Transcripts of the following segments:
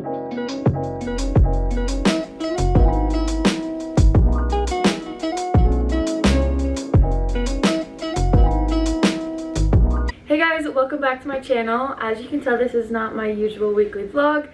Hey guys, welcome back to my channel. As you can tell, this is not my usual weekly vlog.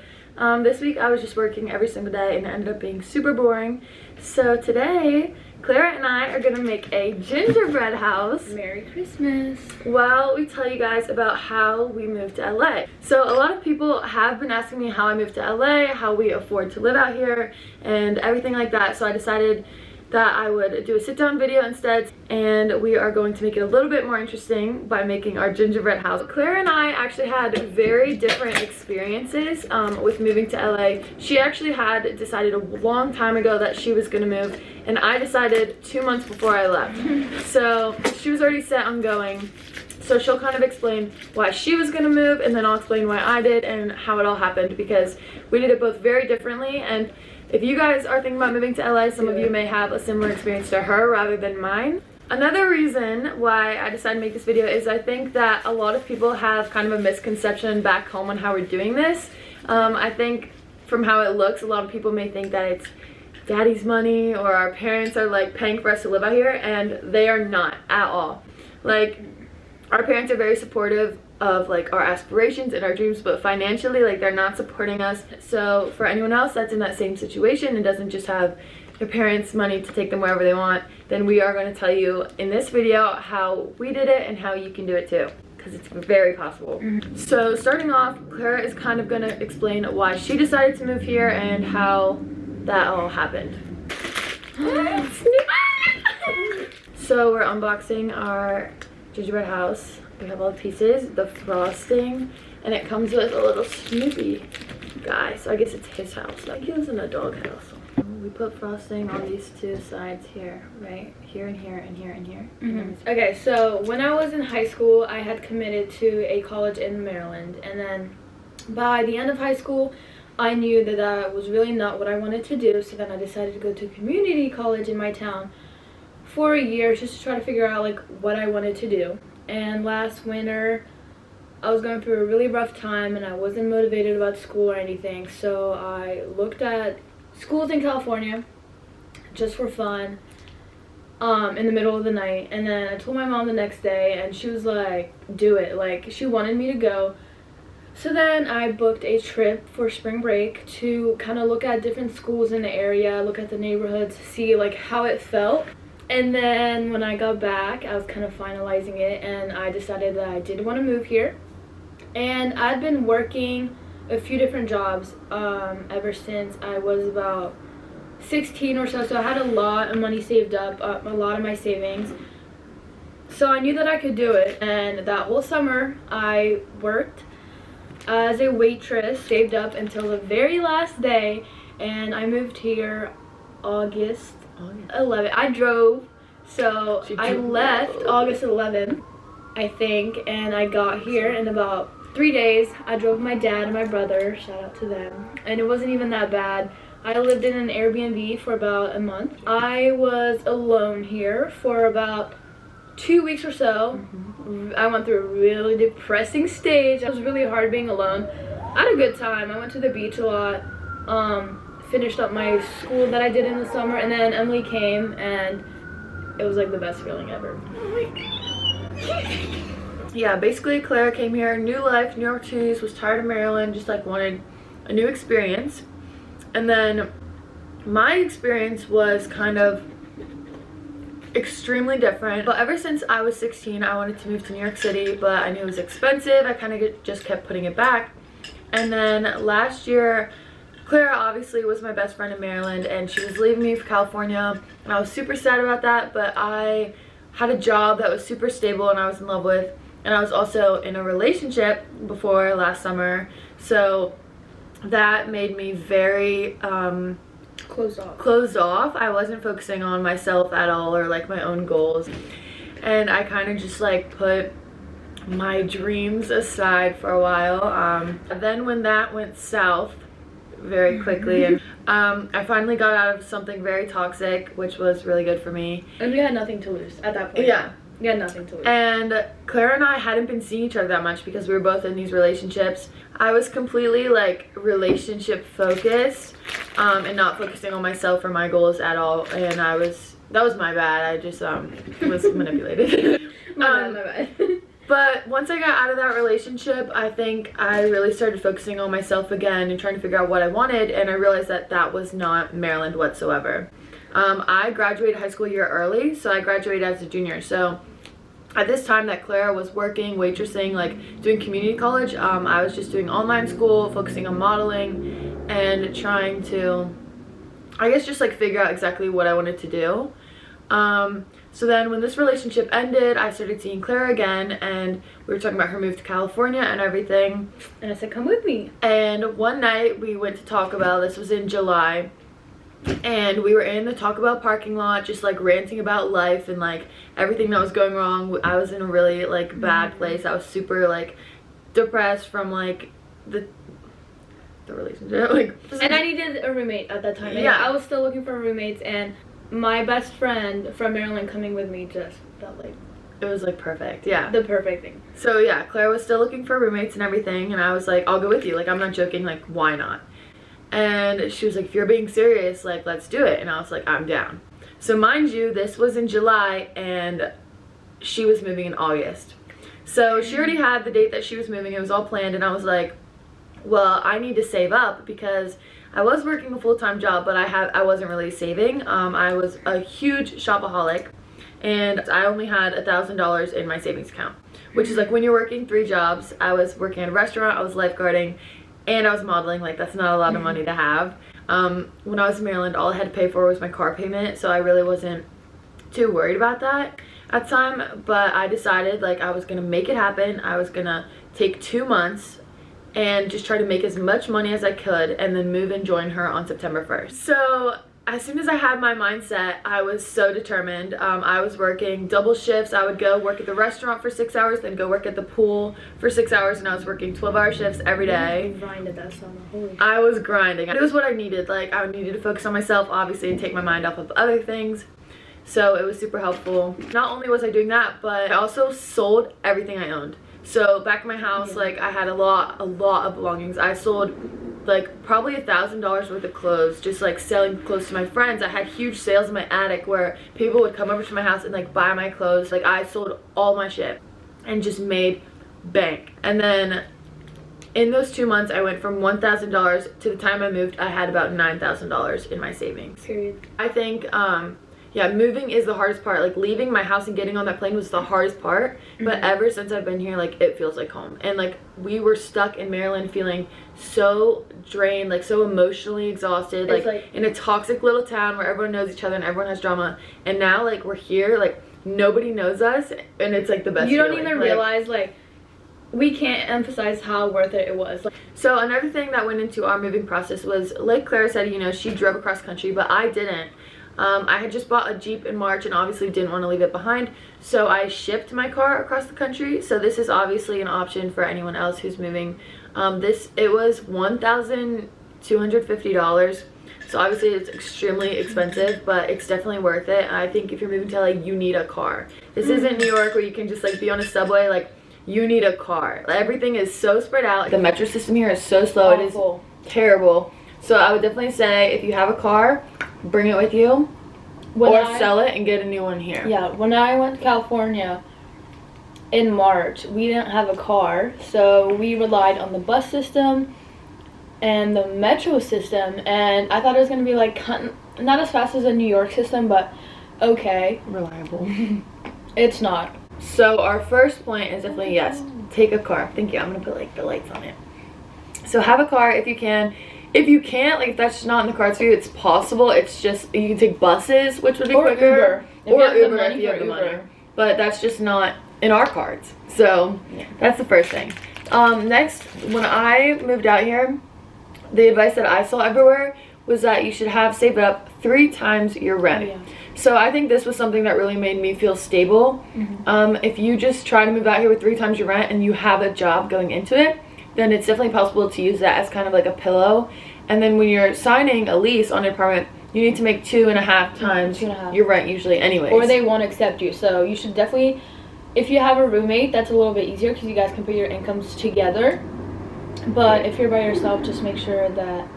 This week I was just working every single day and it ended up being super boring. So today, Clara and I are gonna make a gingerbread house. Merry Christmas. While we tell you guys about how we moved to LA. So a lot of people have been asking me how I moved to LA, how we afford to live out here, and everything like that. So I decided that I would do a sit-down video instead, and we are going to make it a little bit more interesting by making our gingerbread house. Clara and I actually had very different experiences with moving to LA. She actually had decided a long time ago that she was going to move, and I decided 2 months before I left. So she was already set on going. So she'll kind of explain why she was going to move, and then I'll explain why I did and how it all happened, because we did it both very differently. And if you guys are thinking about moving to LA, some of you may have a similar experience to her rather than mine. Another reason why I decided to make this video is I think that a lot of people have kind of a misconception back home on how we're doing this. I think from how it looks, a lot of people may think that it's daddy's money or our parents are like paying for us to live out here, and they are not at all. Like, our parents are very supportive of like our aspirations and our dreams, but financially, like, they're not supporting us. So for anyone else that's in that same situation and doesn't just have their parents' money to take them wherever they want, then we are going to tell you in this video how we did it and how you can do it too, because it's very possible. So starting off, Clara is kind of going to explain why she decided to move here and how that all happened. So we're unboxing our gingerbread house. We have all the pieces, the frosting, and it comes with a little Snoopy guy. So I guess it's his house. Like, he lives in a dog house. We put frosting on these two sides here, right? Here and here and here and here. Okay, so when I was in high school, I had committed to a college in Maryland, and then by the end of high school, I knew that that was really not what I wanted to do. So then I decided to go to community college in my town for a year just to try to figure out like what I wanted to do. And last winter, I was going through a really rough time and I wasn't motivated about school or anything. So I looked at schools in California just for fun in the middle of the night. And then I told my mom the next day and she was like, do it. Like, she wanted me to go. So then I booked a trip for spring break to kind of look at different schools in the area, look at the neighborhoods, see like how it felt. And then when I got back, I was kind of finalizing it, and I decided that I did want to move here. And I'd been working a few different jobs ever since I was about 16 or so. So I had a lot of money saved up, a lot of my savings. So I knew that I could do it. And that whole summer, I worked as a waitress, saved up until the very last day. And I moved here August 11. I drove, so I left August 11th, I think, and I got here in about 3 days. I drove my dad and my brother, shout out to them, and it wasn't even that bad. I lived in an Airbnb for about a month. I was alone here for about 2 weeks or so. I went through a really depressing stage. It was really hard being alone. I had a good time. I went to the beach a lot. Finished up my school that I did in the summer, and then Emily came and it was like the best feeling ever. Yeah, basically Clara came here, new life, new opportunities, was tired of Maryland, just like wanted a new experience. And then my experience was kind of extremely different. But ever since I was 16, I wanted to move to New York City, but I knew it was expensive. I kind of just kept putting it back. And then last year, Clara obviously was my best friend in Maryland, and she was leaving me for California, and I was super sad about that. But I had a job that was super stable and I was in love with, and I was also in a relationship before last summer, so that made me very closed off. I wasn't focusing on myself at all, or like my own goals, and I kind of just like put my dreams aside for a while. Then when that went south very quickly, and I finally got out of something very toxic, which was really good for me. And we had nothing to lose at that point. Yeah, You had nothing to lose. And Clara and I hadn't been seeing each other that much because we were both in these relationships. I was completely like relationship focused and not focusing on myself or my goals at all. And that was my bad. I just was manipulated. My bad. But once I got out of that relationship, I think I really started focusing on myself again and trying to figure out what I wanted, and I realized that that was not Maryland whatsoever. I graduated high school a year early, so I graduated as a junior. So at this time that Clara was working, waitressing, like doing community college, I was just doing online school, focusing on modeling, and trying to, I guess, just like figure out exactly what I wanted to do. So then when this relationship ended, I started seeing Clara again, and we were talking about her move to California and everything. And I said, come with me. And one night we went to Taco Bell. This was in July. And we were in the Taco Bell parking lot just like ranting about life and like everything that was going wrong. I was in a really like bad place. I was super like depressed from like the relationship. Like, and I needed a roommate at that time. And yeah, I was still looking for roommates, and my best friend from Maryland coming with me just felt like it was like perfect. Yeah, the perfect thing. So yeah, Clara was still looking for roommates and everything, and I was like, I'll go with you. Like, I'm not joking. Like, why not? And she was like, if you're being serious, like, let's do it. And I was like, I'm down. So mind you, this was in July and she was moving in August. So she already had the date that she was moving. It was all planned, and I was like, well, I need to save up because I was working a full-time job, but I wasn't really saving. I was a huge shopaholic, and I only had $1,000 in my savings account, which is like when you're working 3 jobs. I was working at a restaurant, I was lifeguarding, and I was modeling. Like, that's not a lot of money to have. When I was in Maryland, all I had to pay for was my car payment, so I really wasn't too worried about that at the time. But I decided like I was gonna make it happen. I was gonna take 2 months and just try to make as much money as I could and then move and join her on September 1st. So as soon as I had my mindset, I was so determined. I was working double shifts. I would go work at the restaurant for 6 hours, then go work at the pool for 6 hours, and I was working 12-hour shifts every day. You grinded that summer. Holy. I was grinding. It was what I needed. Like, I needed to focus on myself, obviously, and take my mind off of other things. So it was super helpful. Not only was I doing that, but I also sold everything I owned. So back in my house, like, I had a lot of belongings. I sold like probably $1,000 worth of clothes, just like selling clothes to my friends. I had huge sales in my attic where people would come over to my house and like buy my clothes. Like, I sold all my shit and just made bank. And then in those 2 months, I went from $1,000 to the time I moved, I had about $9,000 in my savings. Period. I think yeah, moving is the hardest part. Like, leaving my house and getting on that plane was the hardest part. But ever since I've been here, like, it feels like home. And like, we were stuck in Maryland feeling so drained, like so emotionally exhausted, like in a toxic little town where everyone knows each other and everyone has drama. And now like we're here, like nobody knows us, and it's like the best. You don't feeling. even realize, like, we can't emphasize how worth it was. Like, so another thing that went into our moving process was, like Clara said, you know, she drove across country, but I didn't. I had just bought a Jeep in March and obviously didn't want to leave it behind, so I shipped my car across the country. So this is obviously an option for anyone else who's moving. It was $1,250, so obviously it's extremely expensive, but it's definitely worth it. I think if you're moving to LA, you need a car. This isn't New York where you can just like be on a subway. Like, you need a car. Everything is so spread out. The metro system here is so slow. awful. It is terrible. So I would definitely say, if you have a car, bring it with you, sell it and get a new one here. Yeah, when I went to California in March, we didn't have a car, so we relied on the bus system and the metro system, and I thought it was going to be like not as fast as the New York system, but okay. Reliable. It's not. So our first point is definitely, yes, take a car. Thank you. I'm going to put like the lights on it. So have a car if you can. If you can't, like, if that's just not in the cards for you, it's possible. It's just, you can take buses, which would be quicker. Uber. Or Uber if you have the money. But that's just not in our cards. So yeah, that's the first thing. Next, when I moved out here, the advice that I saw everywhere was that you should have saved up 3 times your rent. Yeah. So I think this was something that really made me feel stable. If you just try to move out here with 3 times your rent and you have a job going into it, then it's definitely possible to use that as kind of like a pillow. And then when you're signing a lease on an apartment, you need to make 2.5 times 2.5. your rent usually anyways. Or they won't accept you. So you should definitely, if you have a roommate, that's a little bit easier because you guys can put your incomes together. But if you're by yourself, just make sure that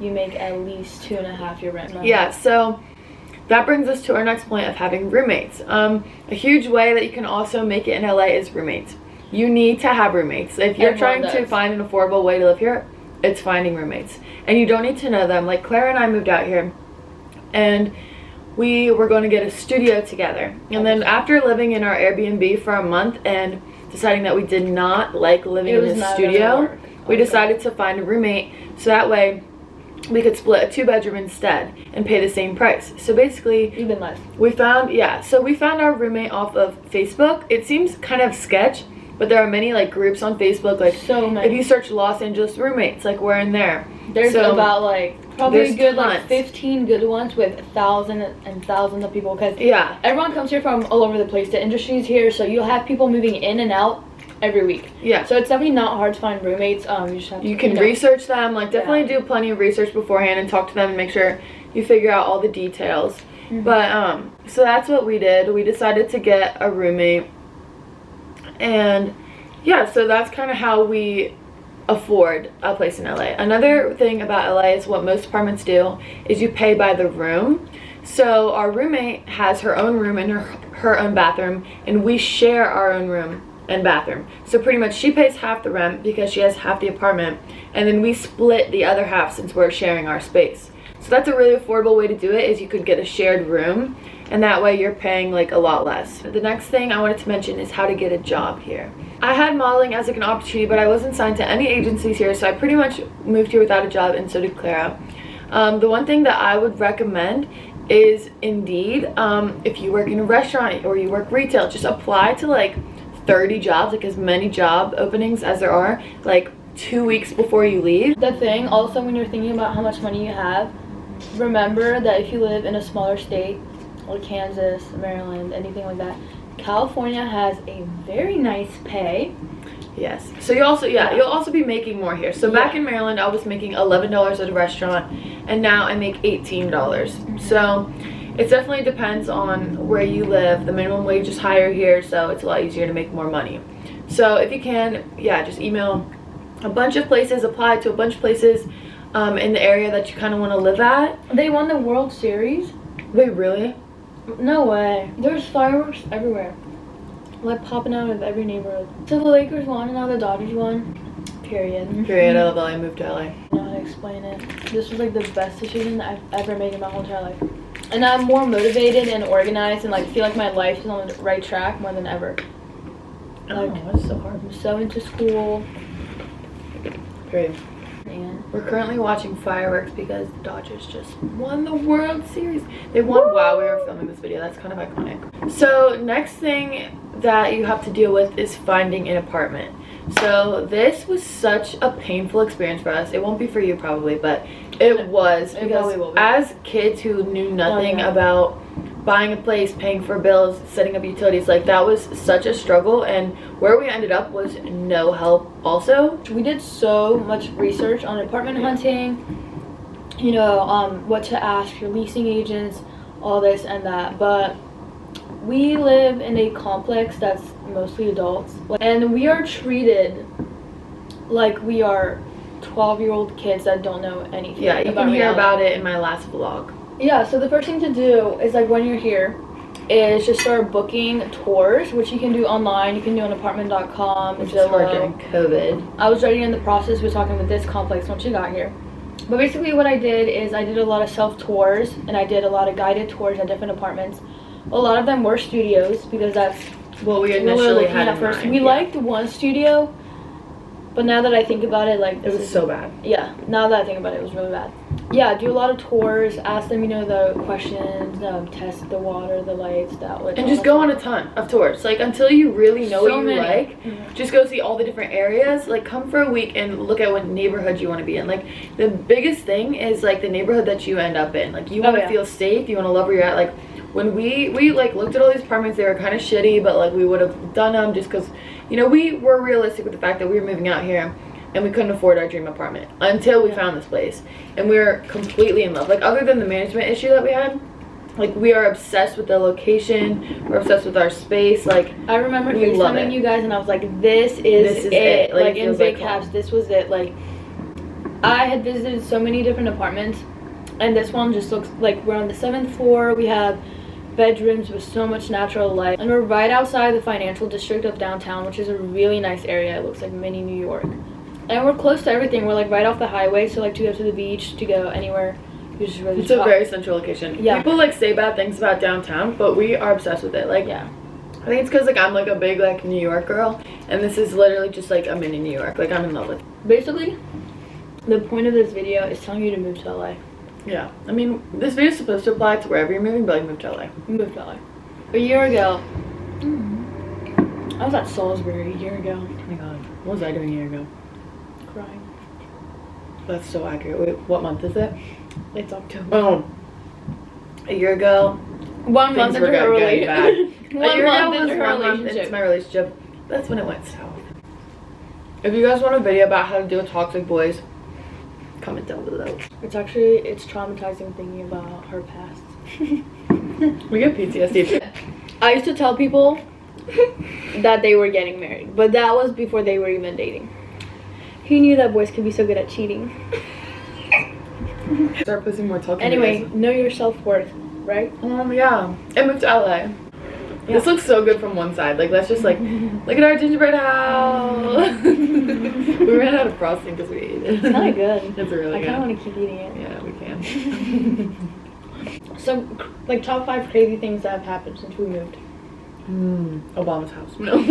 you make at least 2.5 your rent. Yeah, so that brings us to our next point of having roommates. A huge way that you can also make it in LA is roommates. You need to have roommates. If you're trying to find an affordable way to live here, it's finding roommates. And you don't need to know them. Like Clara and I moved out here and we were going to get a studio together. And then after living in our Airbnb for a month and deciding that we did not like living in the studio, we decided to find a roommate so that way we could split a 2-bedroom instead and pay the same price. So basically, even less. We found our roommate off of Facebook. It seems kind of sketch, but there are many like groups on Facebook. Like so many. If you search Los Angeles roommates, like we're in there. There's about like probably good tons. like 15 good ones with thousands and thousands of people because everyone comes here from all over the place. The industry's here, so you'll have people moving in and out every week. Yeah. So it's definitely not hard to find roommates. You just have to, you can research them. Like definitely do plenty of research beforehand and talk to them and make sure you figure out all the details. But so that's what we did. We decided to get a roommate, and yeah, so that's kind of how we afford a place in LA. Another thing about LA is what most apartments do is you pay by the room. So our roommate has her own room and her own bathroom, and we share our own room and bathroom. So pretty much she pays half the rent because she has half the apartment, and then we split the other half since we're sharing our space. So that's a really affordable way to do it, is you could get a shared room, and that way you're paying like a lot less. The next thing I wanted to mention is how to get a job here. I had modeling as like an opportunity, but I wasn't signed to any agencies here, so I pretty much moved here without a job, and so did Clara. The one thing that I would recommend is Indeed. If you work in a restaurant or you work retail, just apply to like 30 jobs, like as many job openings as there are, like 2 weeks before you leave. The thing also, when you're thinking about how much money you have, remember that if you live in a smaller state like Kansas, Maryland, anything like that, California has a very nice pay. Yes. So you also you'll also be making more here. So back in Maryland, I was making $11 at a restaurant, and now I make $18. So it definitely depends on where you live. The minimum wage is higher here, so it's a lot easier to make more money. So if you can, just email a bunch of places, apply to a bunch of places in the area that you kind of want to live at. They won the World Series. Wait, really? No way. There's fireworks everywhere, like popping out of every neighborhood. So the Lakers won and now the Dodgers won. Period. I love LA. I moved to LA. I don't know how to explain it. This was like the best decision I've ever made in my whole entire life. And I'm more motivated and organized and like feel like my life is on the right track more than ever. Like, that's so hard. I'm so into school. Great. And we're currently watching fireworks because the Dodgers just won the World Series. They won while we were filming this video. That's kind of iconic. So next thing that you have to deal with is finding an apartment. So this was such a painful experience for us. It won't be for you probably, but it was, because as kids who knew nothing about buying a place, paying for bills, setting up utilities, like that was such a struggle, and where we ended up was no help also. We did so much research on apartment hunting, you know, what to ask your leasing agents, all this and that, but we live in a complex that's mostly adults, and we are treated like we are 12-year-old kids that don't know anything. Yeah, you can hear about it in my last vlog. Yeah, so the first thing to do is, like, when you're here, is just start booking tours, which you can do online. You can do on apartment.com. Which is hard during COVID. I was already in the process of talking with this complex once you got here. But basically what I did is I did a lot of self-tours, and I did a lot of guided tours at different apartments. A lot of them were studios, because that's what we initially had at first. We liked one studio, but now that I think about it, like, it was so bad. Yeah, now that I think about it, it was really bad. Yeah, do a lot of tours, ask them, you know, the questions, test the water, the lights, that would. And just go on a ton of tours. Like, until you really know what you like, just go see all the different areas. Like, come for a week and look at what neighborhood you want to be in. Like, the biggest thing is, like, the neighborhood that you end up in. Like, you want to feel safe, you want to love where you're at. Like, when we like looked at all these apartments, they were kind of shitty, but like we would have done them just because, you know, we were realistic with the fact that we were moving out here. and we couldn't afford our dream apartment until we found this place, and we were completely in love. Like, other than the management issue that we had, like, we are obsessed with the location, we're obsessed with our space. Like, I remember we love FaceTiming it. you guys and I was like, this is it. Like it in feels big like caps, home. this was it. Like, I had visited so many different apartments, and this one just looks like we're on the 7th floor. We have bedrooms with so much natural light, and we're right outside the financial district of downtown, which is a really nice area. It looks like mini New York, and we're close to everything. We're like right off the highway, so like to go to the beach, to go anywhere, it's a very central location. Yeah, people like say bad things about downtown, but we are obsessed with it. Like, yeah, I think it's because like I'm like a big like New York girl, and this is literally just like a mini New York. Like, I'm in love with it. Basically the point of this video is telling you to move to LA. Yeah, I mean, this video is supposed to apply to wherever you're moving, but like, move to LA. Move to LA. A year ago, I was at Salisbury a year ago. Oh my god, what was I doing a year ago? Crying. That's so accurate. Wait, what month is it? It's October. Oh, a year ago. 1 month into her relationship. 1 month into my relationship. That's when it went south. If you guys want a video about how to deal with toxic boys, comment down below. It's traumatizing thinking about her past. We get PTSD. I used to tell people that they were getting married, but that was before they were even dating. Who knew that boys could be so good at cheating? Start posting more talking. Anyway, know your self-worth, right? Yeah. And move to LA. Yeah. This looks so good from one side. Like, let's just like look at our gingerbread house. We ran out of frosting because we ate it. It's kind of good. It's really I good. kind of want to keep eating it. Yeah, we can. So, like, top 5 crazy things that have happened since we moved. Obama's house. No.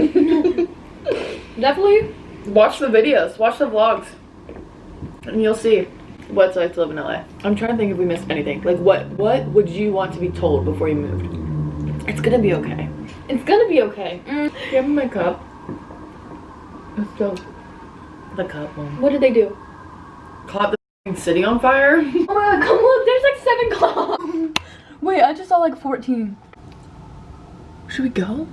Definitely. Watch the videos. Watch the vlogs. And you'll see what it's like to live in LA. I'm trying to think if we missed anything. Like, what would you want to be told before you moved? It's gonna be okay. It's gonna be okay. Give me my cup. Let's go. The cup one. What did they do? Caught the city on fire. Oh my god, come look, there's like 7 clocks. Wait, I just saw like 14. Should we go?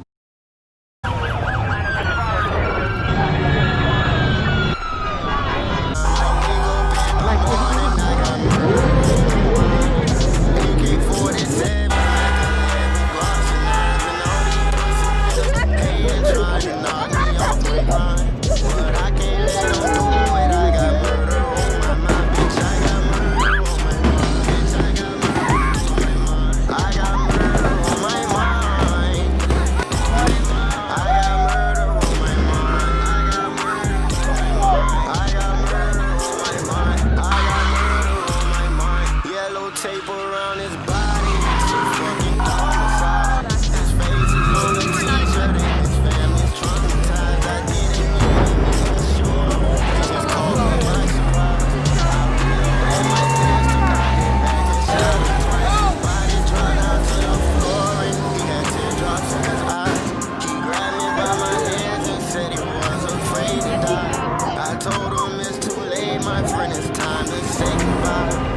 I told him it's too late, my friend, it's time to say goodbye.